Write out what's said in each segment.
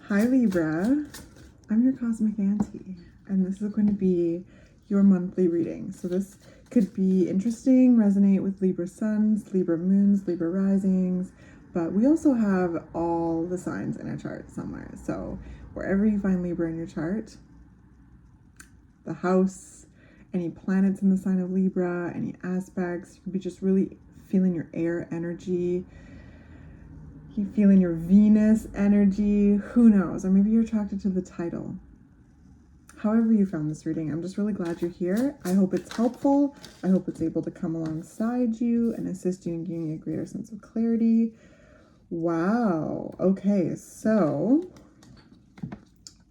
Hi Libra, I'm your cosmic auntie, and this is going to be your monthly reading. So this could be interesting, resonate with Libra suns, Libra moons, Libra risings, but we also have all the signs in our chart somewhere. So wherever you find Libra in your chart, the house, any planets in the sign of Libra, any aspects, you could be just really feeling your air energy. You feeling your Venus energy, who knows? Or maybe you're attracted to the title. However you found this reading, I'm just really glad you're here. I hope it's helpful. I hope it's able to come alongside you and assist you in giving you a greater sense of clarity. Wow. Okay, so,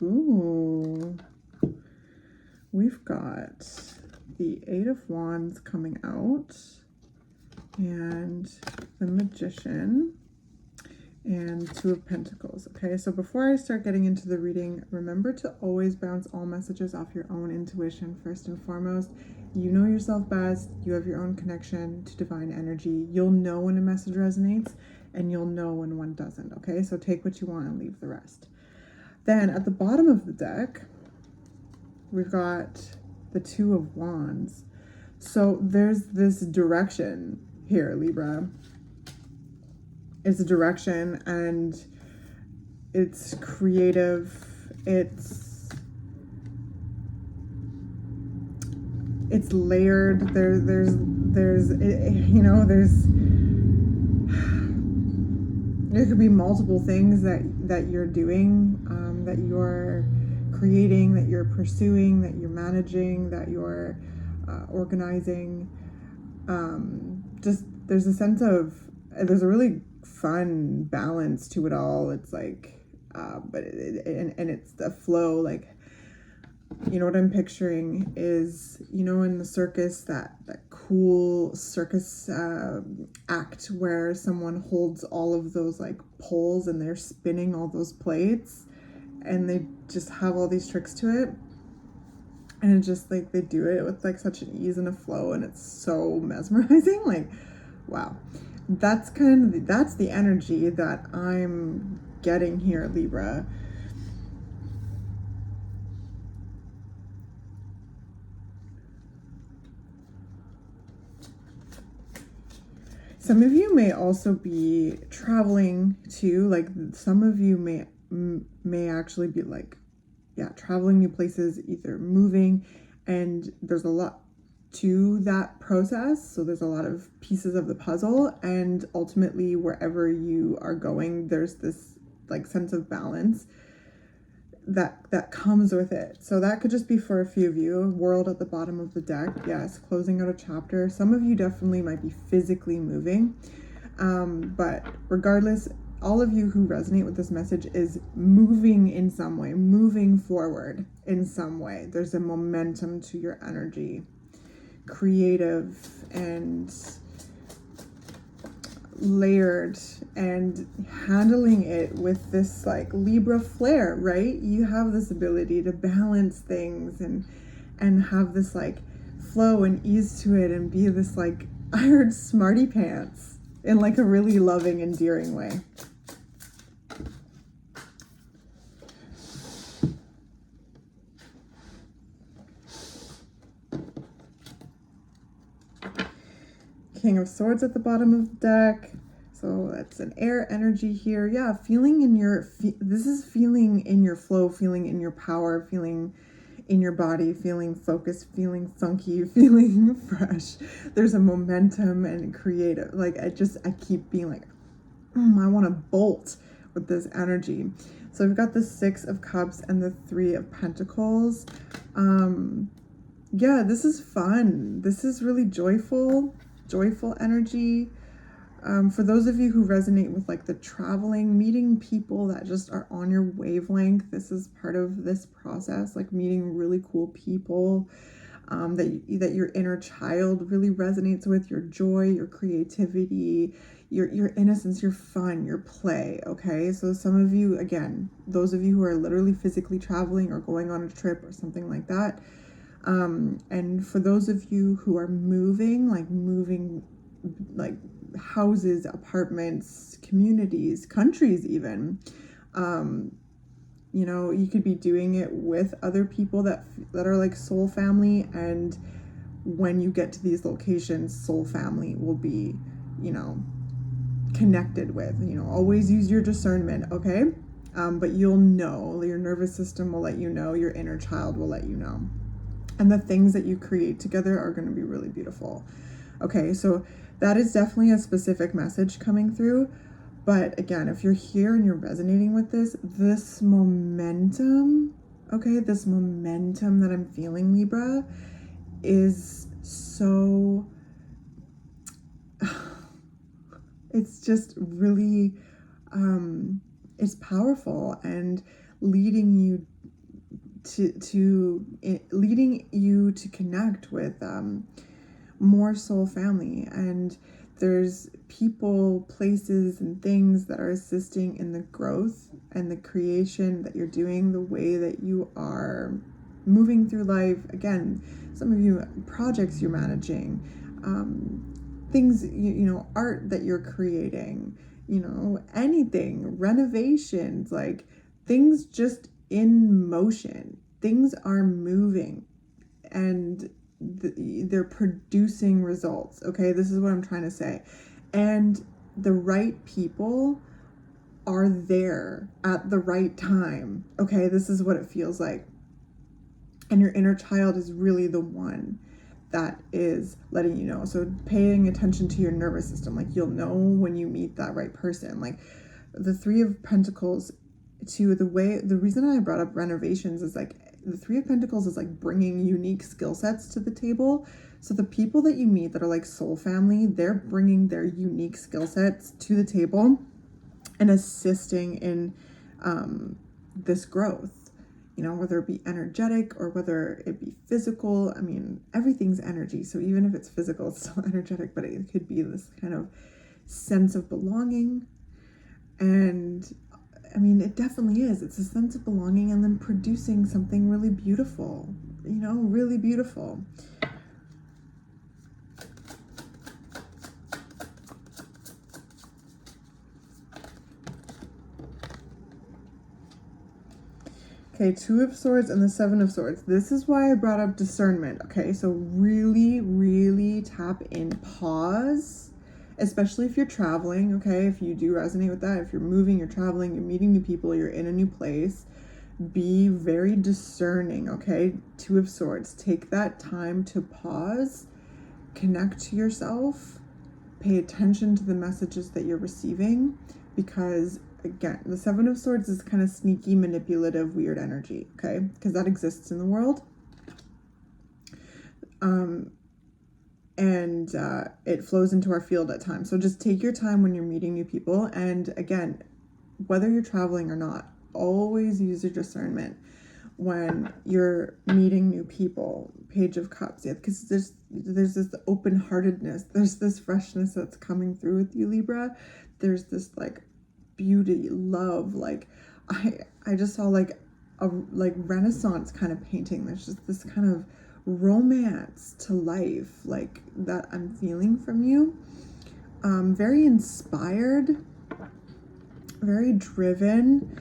we've got the Eight of Wands coming out and the Magician and Two of Pentacles. Okay, so before I start getting into the reading, remember to always bounce all messages off your own intuition first and foremost. You know yourself best. You have your own connection to divine energy. You'll know when a message resonates and you'll know when one doesn't. Okay, so take what you want and leave the rest. Then at the bottom of the deck, we've got the Two of Wands. So there's this direction here, Libra. It's a direction and it's creative. It's layered. There's there could be multiple things that you're doing, that you're creating, that you're pursuing, that you're managing, that you're organizing. Just there's a sense of, there's a really fun balance to it all. It's like, but it's the flow. Like, you know what I'm picturing is, in the circus, that cool circus act where someone holds all of those like poles and they're spinning all those plates and they just have all these tricks to it. And it's just like they do it with like such an ease and a flow, and it's so mesmerizing. Like, wow. That's that's the energy that I'm getting here, Libra. Some of you may also be traveling too. Like, some of you may actually be like, traveling new places, either moving, and there's a lot to that process. So there's a lot of pieces of the puzzle, and ultimately wherever you are going, there's this like sense of balance that comes with it. So that could just be for a few of you. World at the bottom of the deck, yes, closing out a chapter. Some of you definitely might be physically moving, but regardless, all of you who resonate with this message is moving in some way, moving forward in some way. There's a momentum to your energy, creative and layered, and handling it with this like Libra flair, right? You have this ability to balance things and have this like flow and ease to it, and be this like, I heard smarty pants in like a really loving, endearing way. King of Swords at the bottom of the deck. So that's an air energy here. Yeah, feeling in your, this is feeling in your flow, feeling in your power, feeling in your body, feeling focused, feeling funky, feeling fresh. There's a momentum and creative. Like, I keep being like, I want to bolt with this energy. So we've got the Six of Cups and the Three of Pentacles. Yeah, this is fun. This is really joyful energy. For those of you who resonate with like the traveling, meeting people that just are on your wavelength, this is part of this process, like meeting really cool people that your inner child really resonates with, your joy, your creativity, your innocence, your fun, your play. Okay, so some of you, again, those of you who are literally physically traveling or going on a trip or something like that, and for those of you who are moving like houses, apartments, communities, countries even, You know, you could be doing it with other people that are like soul family, and when you get to these locations, soul family will be, you know, connected with. You know, always use your discernment, okay? But you'll know, your nervous system will let you know, your inner child will let you know. And the things that you create together are going to be really beautiful. Okay, so that is definitely a specific message coming through. But again, if you're here and you're resonating with this momentum, okay, this momentum that I'm feeling, Libra, is so, it's just really, it's powerful and leading you to connect with more soul family. And there's people, places, and things that are assisting in the growth and the creation that you're doing, the way that you are moving through life. Again, some of you, projects you're managing, things, you know, art that you're creating, you know, anything, renovations, like things just in motion. Things are moving and they're producing results. Okay, this is what I'm trying to say. And the right people are there at the right time. Okay, this is what it feels like. And your inner child is really the one that is letting you know. So paying attention to your nervous system, like you'll know when you meet that right person. Like the Three of Pentacles, the reason I brought up renovations is like the Three of Pentacles is like bringing unique skill sets to the table. So the people that you meet that are like soul family, they're bringing their unique skill sets to the table and assisting in this growth, you know, whether it be energetic or whether it be physical. I mean, everything's energy. So even if it's physical, it's still energetic, but it could be this kind of sense of belonging. And I mean, it definitely is. It's a sense of belonging and then producing something really beautiful, you know, really beautiful. Okay, Two of Swords and the Seven of Swords. This is why I brought up discernment. Okay, so really, really tap in, pause, especially if you're traveling. Okay, if you do resonate with that, if you're moving, you're traveling, you're meeting new people, you're in a new place, be very discerning. Okay, Two of Swords. Take that time to pause, connect to yourself, pay attention to the messages that you're receiving, because again, the Seven of Swords is kind of sneaky, manipulative, weird energy, okay? Because that exists in the world. And it flows into our field at times. So just take your time when you're meeting new people. And again, whether you're traveling or not, always use your discernment when you're meeting new people. Page of Cups, yeah, because there's this open-heartedness, there's this freshness that's coming through with you, Libra. There's this like beauty, love, like I just saw like a Renaissance kind of painting. There's just this kind of romance to life, like that I'm feeling from you. Very inspired, very driven,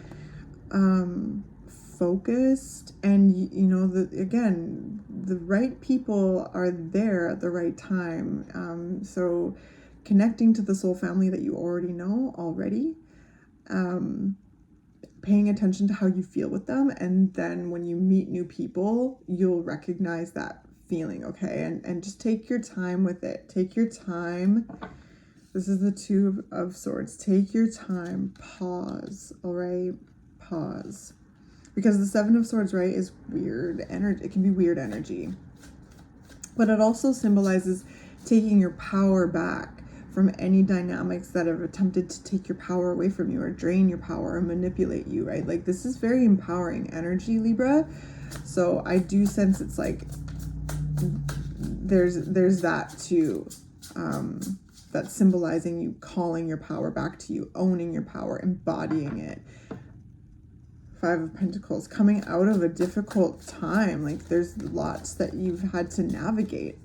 focused, and you know, again, the right people are there at the right time. So connecting to the soul family that you already know already, paying attention to how you feel with them, and then when you meet new people, you'll recognize that feeling, okay? And just take your time with it. Take your time. This is the Two of Swords. Take your time. Pause, all right? Pause. Because the Seven of Swords, right, is weird energy. It can be weird energy. But it also symbolizes taking your power back from any dynamics that have attempted to take your power away from you or drain your power or manipulate you, right? Like this is very empowering energy, Libra. So I do sense it's like there's that too, that's symbolizing you calling your power back to you, owning your power, embodying it. Five of Pentacles, coming out of a difficult time. Like there's lots that you've had to navigate,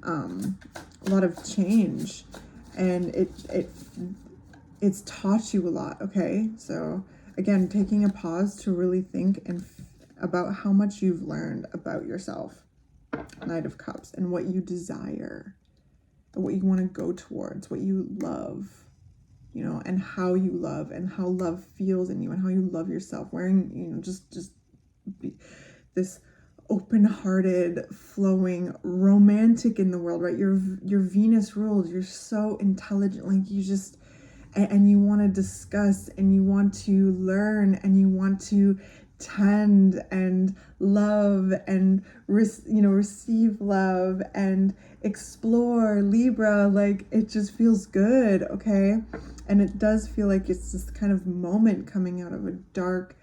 a lot of change, and it's taught you a lot, okay? So again, taking a pause to really think about how much you've learned about yourself, Knight of Cups, and what you desire, and what you want to go towards, what you love, and how you love, and how love feels in you, and how you love yourself. Wearing, just be this open-hearted, flowing, romantic in the world, right? You're Venus ruled. You're so intelligent, like you just, and you want to discuss, and you want to learn, and you want to tend and love and receive love and explore. Libra, like it just feels good, okay? And it does feel like it's this kind of moment coming out of a dark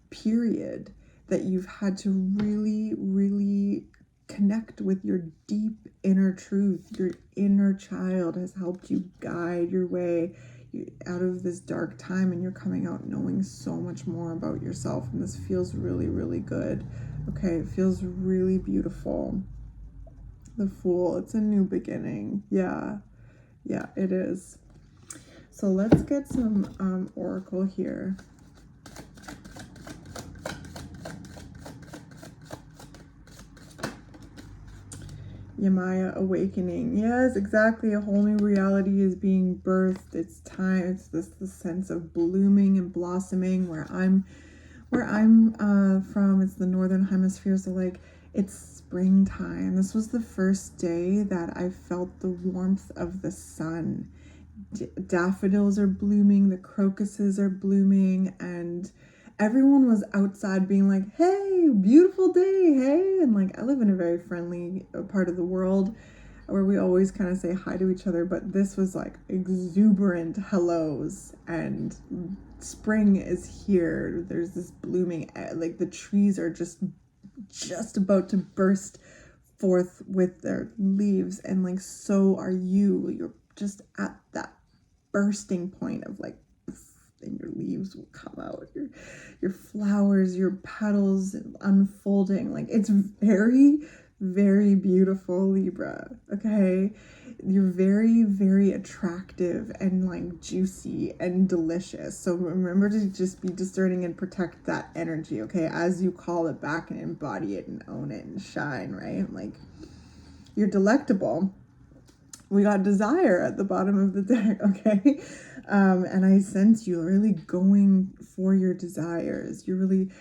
period that you've had to really, really connect with your deep inner truth. Your inner child has helped you guide your way out of this dark time, and you're coming out knowing so much more about yourself, and this feels really, really good. Okay, it feels really beautiful. The Fool, it's a new beginning. Yeah, it is. So let's get some oracle here. Yamaya awakening. Yes, exactly. A whole new reality is being birthed. It's time. It's this sense of blooming and blossoming. Where I'm from, it's the northern hemisphere. So like it's springtime. This was the first day that I felt the warmth of the sun. Daffodils are blooming. The crocuses are blooming, and everyone was outside being like, hey, beautiful day, hey. And like, I live in a very friendly part of the world where we always kind of say hi to each other, but this was like exuberant hellos, and spring is here. There's this blooming, like the trees are just about to burst forth with their leaves, and like so are you. You're just at that bursting point of like, and your leaves will come out, your flowers, your petals unfolding. Like it's very, very beautiful, Libra. Okay, you're very, very attractive and like juicy and delicious. So remember to just be discerning and protect that energy, okay, as you call it back and embody it and own it and shine, right? Like you're delectable. We got Desire at the bottom of the deck, okay? And I sense you really going for your desires. You're really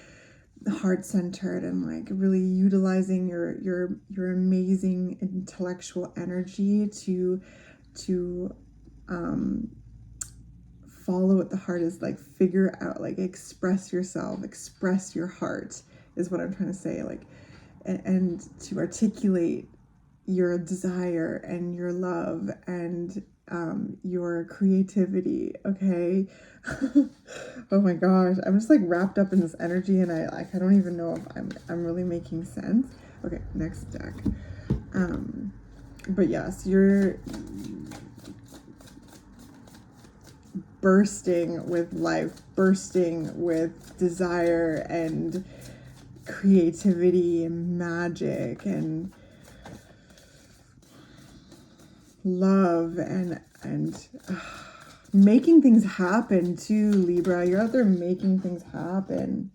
heart-centered and like really utilizing your amazing intellectual energy to follow what the heart is, like figure out, like express yourself, express your heart is what I'm trying to say, like, and to articulate your desire and your love and your creativity, okay? Oh my gosh, I'm just like wrapped up in this energy, and I don't even know if I'm really making sense. Okay, next deck. But yes, you're bursting with life, bursting with desire and creativity and magic and love and making things happen too, Libra. You're out there making things happen.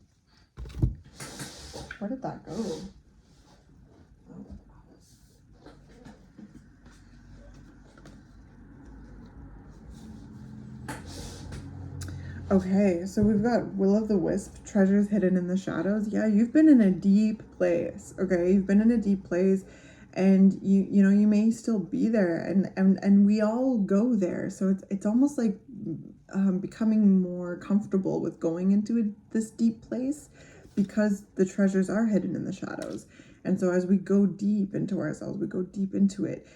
Where did that go? Okay, so we've got Will-o'-the-Wisp, treasures hidden in the shadows. Yeah, you've been in a deep place, okay? You've been in a deep place, and you know, you may still be there, and we all go there. So it's almost like becoming more comfortable with going into this deep place, because the treasures are hidden in the shadows. And so as we go deep into ourselves, we go deep into it,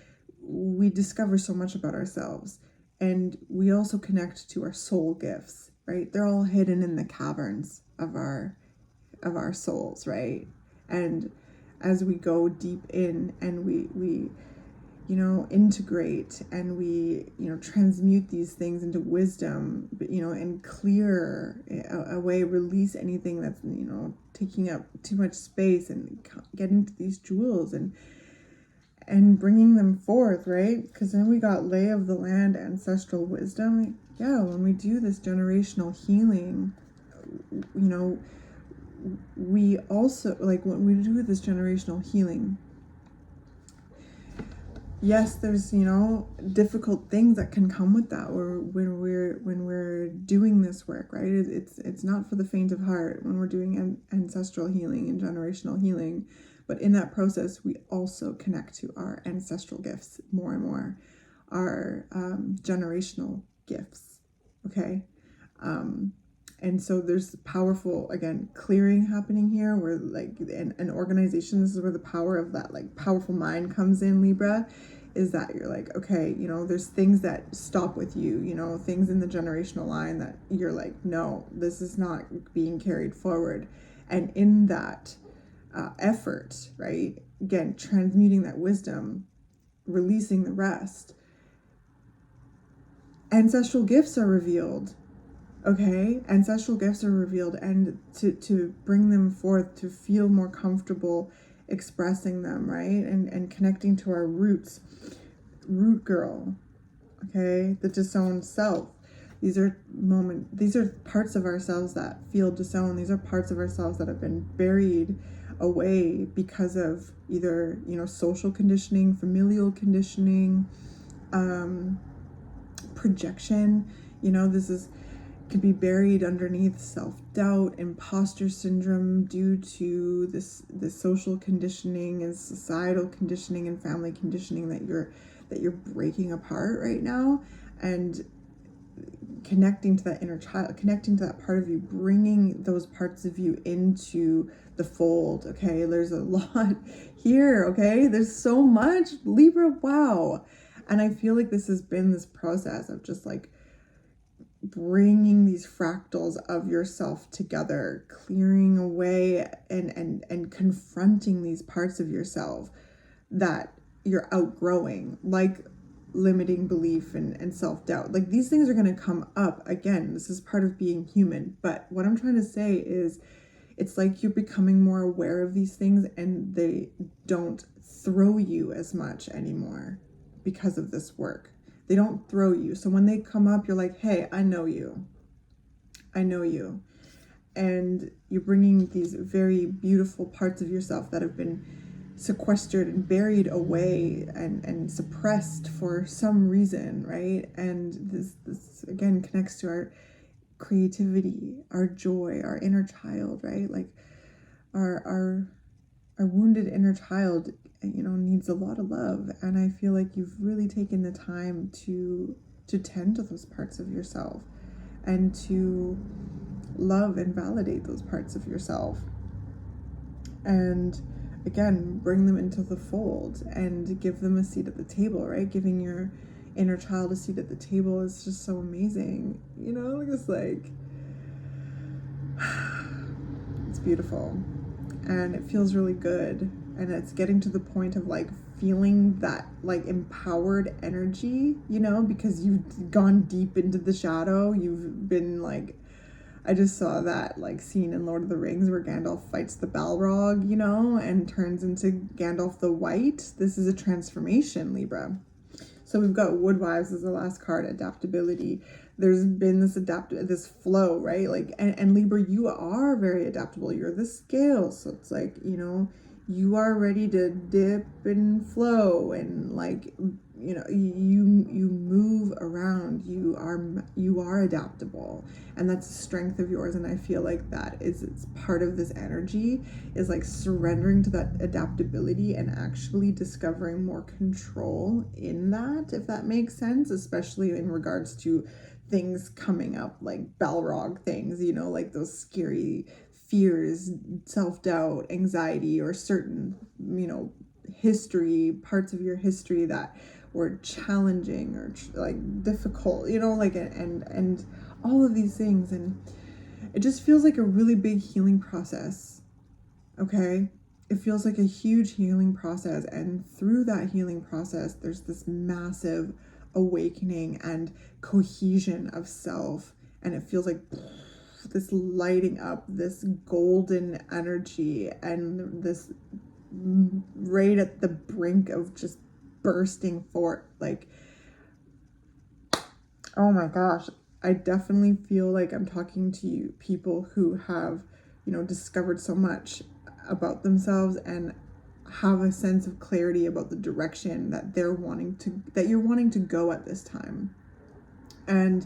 we discover so much about ourselves. And we also connect to our soul gifts, right? They're all hidden in the caverns of our souls, right? And as we go deep in and we integrate and we transmute these things into wisdom, and clear away, release anything that's taking up too much space, and get into these jewels and bringing them forth, right? Because then we got lay of the land, ancestral wisdom. Yeah, when we do this generational healing, you know, we also, like, when we do this generational healing, yes, there's, you know, difficult things that can come with that, or when we're doing this work, right? It's not for the faint of heart when we're doing ancestral healing and generational healing. But in that process, we also connect to our ancestral gifts more and more, our generational gifts. Okay. And so there's powerful, again, clearing happening here, where like an organization, this is where the power of that like powerful mind comes in, Libra, is that you're like, okay, you know, there's things that stop with you, you know, things in the generational line that you're like, no, this is not being carried forward. And in that effort, right, again, transmuting that wisdom, releasing the rest, ancestral gifts are revealed. Okay, ancestral gifts are revealed, and to bring them forth, to feel more comfortable expressing them, right? And connecting to our roots, root girl, okay, the disowned self. These are parts of ourselves that feel disowned. These are parts of ourselves that have been buried away because of either, you know, social conditioning, familial conditioning, projection. You know, this could be buried underneath self-doubt, imposter syndrome, due to this social conditioning and societal conditioning and family conditioning that you're breaking apart right now. And connecting to that inner child, connecting to that part of you, bringing those parts of you into the fold. Okay, there's a lot here. Okay, there's so much, Libra. Wow. And I feel like this has been this process of just like bringing these fractals of yourself together, clearing away and confronting these parts of yourself that you're outgrowing, like limiting belief and self-doubt. Like, these things are going to come up again. This is part of being human. But what I'm trying to say is, it's like you're becoming more aware of these things, and they don't throw you as much anymore because of this work. They don't throw you. So when they come up, you're like, hey, I know you. I know you. And you're bringing these very beautiful parts of yourself that have been sequestered and buried away and suppressed for some reason, right? And this again connects to our creativity, our joy, our inner child, right? Like our wounded inner child, you know, needs a lot of love. And I feel like you've really taken the time to tend to those parts of yourself and to love and validate those parts of yourself. And again, bring them into the fold and give them a seat at the table, right? Giving your inner child a seat at the table is just so amazing. You know, it's like, it's beautiful. And it feels really good. And it's getting to the point of like feeling that like empowered energy, you know, because you've gone deep into the shadow. You've been like, I just saw that like scene in Lord of the Rings where Gandalf fights the Balrog, you know, and turns into Gandalf the White. This is a transformation, Libra. So we've got Woodwives as the last card, adaptability. There's been this flow, right? Like, and Libra, you are very adaptable. You're the scale. So it's like, you know, you are ready to dip and flow, and like, you know, you move around. You are adaptable, and that's a strength of yours. And I feel like it's part of this energy, is like surrendering to that adaptability and actually discovering more control in that, if that makes sense, especially in regards to things coming up like Balrog things, you know, like those scary fears, self-doubt, anxiety, or certain, you know, parts of your history that were challenging or like difficult, you know, like, and all of these things. And it just feels like a really big healing process. Okay, it feels like a huge healing process, and through that healing process there's this massive awakening and cohesion of self, and it feels like this lighting up, this golden energy, and this right at the brink of just bursting forth. Like, oh my gosh, I definitely feel like I'm talking to you people who have, discovered so much about themselves and have a sense of clarity about the direction that you're wanting to go at this time. And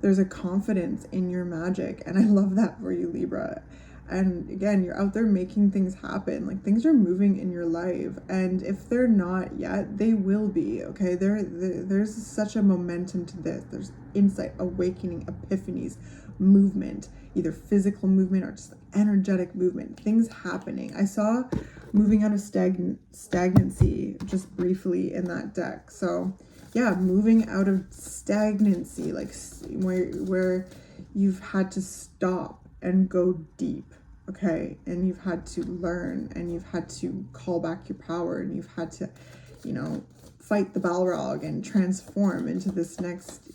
there's a confidence in your magic, and I love that for you, Libra. And again, you're out there making things happen. Like, things are moving in your life, and if they're not yet, they will be. Okay, there's such a momentum to this. There's insight, awakening, epiphanies, movement, either physical movement or just energetic movement, things happening. I saw moving out of stagnancy just briefly in that deck. So yeah, moving out of stagnancy, like where you've had to stop and go deep, okay? And you've had to learn, and you've had to call back your power, and you've had to, fight the Balrog and transform into this next,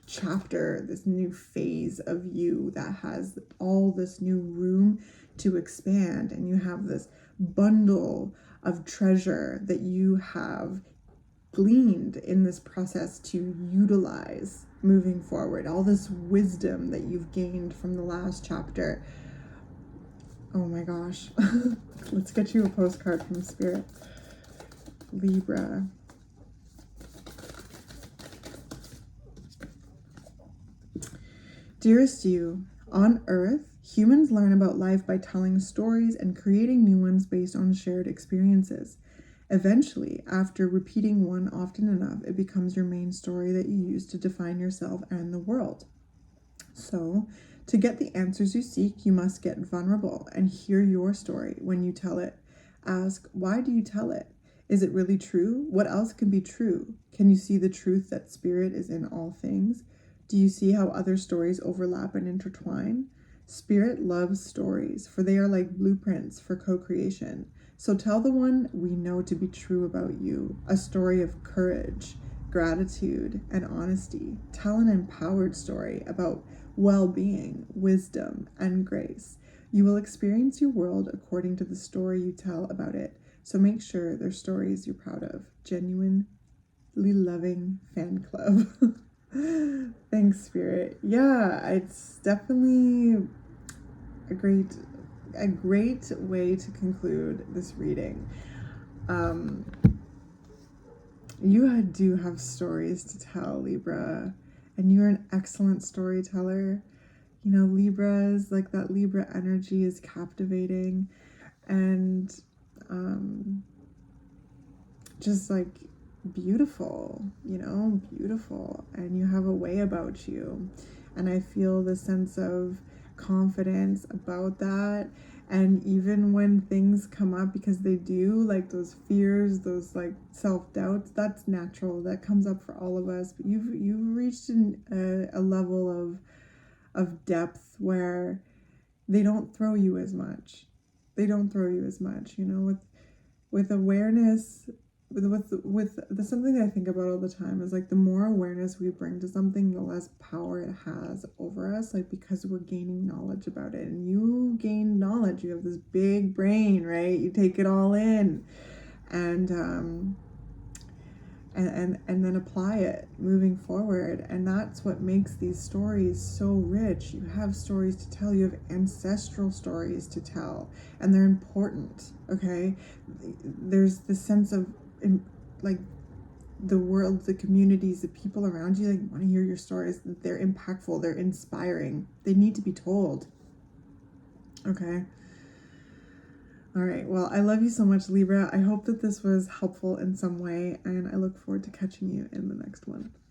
chapter, this new phase of you that has all this new room to expand. And you have this bundle of treasure that you have gleaned in this process to utilize moving forward, all this wisdom that you've gained from the last chapter. Oh my gosh. Let's get you a postcard from Spirit. Libra. Dearest you, on Earth, humans learn about life by telling stories and creating new ones based on shared experiences. Eventually, after repeating one often enough, it becomes your main story that you use to define yourself and the world. So, to get the answers you seek, you must get vulnerable and hear your story when you tell it. Ask, why do you tell it? Is it really true? What else can be true? Can you see the truth that spirit is in all things? Do you see how other stories overlap and intertwine? Spirit loves stories, for they are like blueprints for co-creation. So tell the one we know to be true about you, a story of courage, gratitude, and honesty. Tell an empowered story about well-being, wisdom, and grace. You will experience your world according to the story you tell about it. So make sure they're stories you're proud of. Genuinely loving fan club. Thanks, Spirit. Yeah, it's definitely a great way to conclude this reading. You do have stories to tell, Libra, and you're an excellent storyteller. Libras, like, that Libra energy is captivating, and just like beautiful, beautiful, and you have a way about you, and I feel the sense of confidence about that. And even when things come up, because they do, like those fears, those like self-doubts, that's natural, that comes up for all of us, but you've reached a level of depth where they don't throw you as much, with awareness. With something that I think about all the time is, like, the more awareness we bring to something, the less power it has over us, like, because we're gaining knowledge about it. And you gain knowledge, you have this big brain, right? You take it all in, and then apply it moving forward. And that's what makes these stories so rich. You have stories to tell, you have ancestral stories to tell, and they're important. Okay, there's this sense of, like, the world, the communities, the people around you, like, want to hear your stories. They're impactful, they're inspiring, they need to be told. Okay. All right, well, I love you so much, Libra. I hope that this was helpful in some way, and I look forward to catching you in the next one.